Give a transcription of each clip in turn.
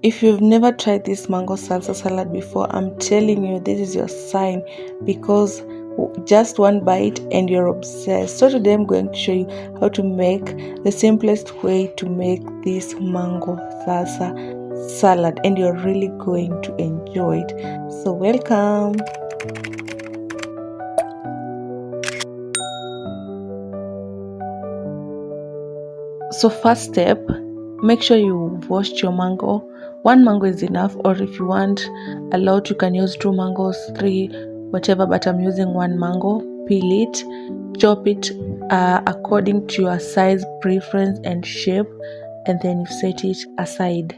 If you've never tried this mango salsa salad before, I'm telling you, this is your sign, because just one bite and you're obsessed. So today I'm going to show you how to make the simplest way to make this mango salsa salad, and you're really going to enjoy it. So welcome. So first step, make sure you washed your mango. One mango is enough, or if you want a lot you can use 2 mangoes, 3, whatever, but I'm using 1 mango. Peel it, chop it according to your size, preference and shape, and then you set it aside.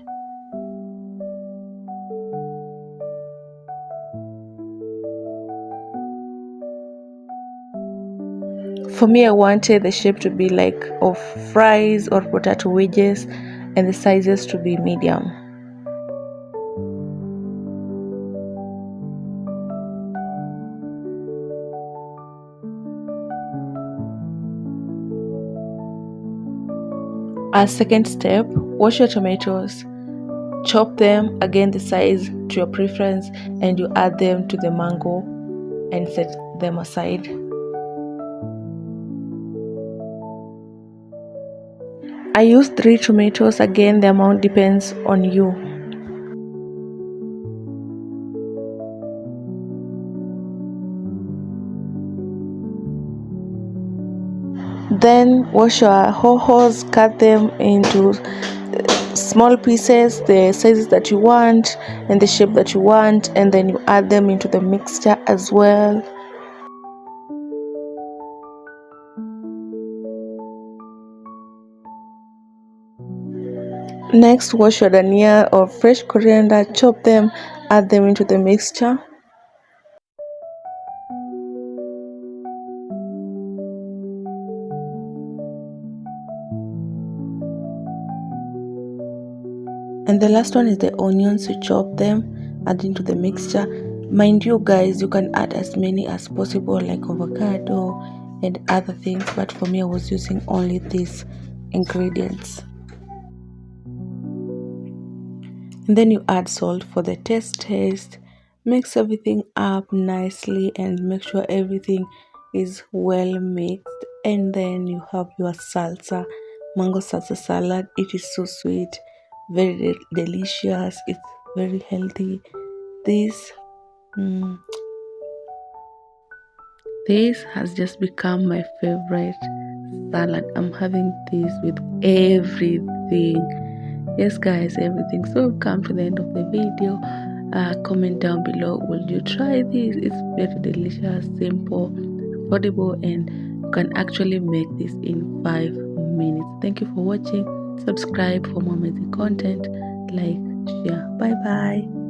For me, I wanted the shape to be like of fries or potato wedges, and the sizes to be medium. As second step, wash your tomatoes. Chop them again the size to your preference, and you add them to the mango and set them aside. I used 3 tomatoes. Again, the amount depends on you. Then wash your ho-hos, cut them into small pieces, the sizes that you want and the shape that you want, and then you add them into the mixture as well. Next, wash your dania or fresh coriander, chop them, add them into the mixture. And the last one is the onions. You chop them, add into the mixture. Mind you guys, you can add as many as possible, like avocado and other things, but for me I was using only these ingredients. And then you add salt for the taste. Mix everything up nicely and make sure everything is well mixed, and then you have your salsa, mango salsa salad. It is so sweet, very delicious, it's very healthy. This this has just become my favorite salad. I'm having this with everything. Yes guys, everything. So we've come to the end of the video. Comment down below, will you try this? It's very delicious, simple, affordable, and you can actually make this in 5 minutes. Thank you for watching. Subscribe for more amazing content. Like, share. Bye bye.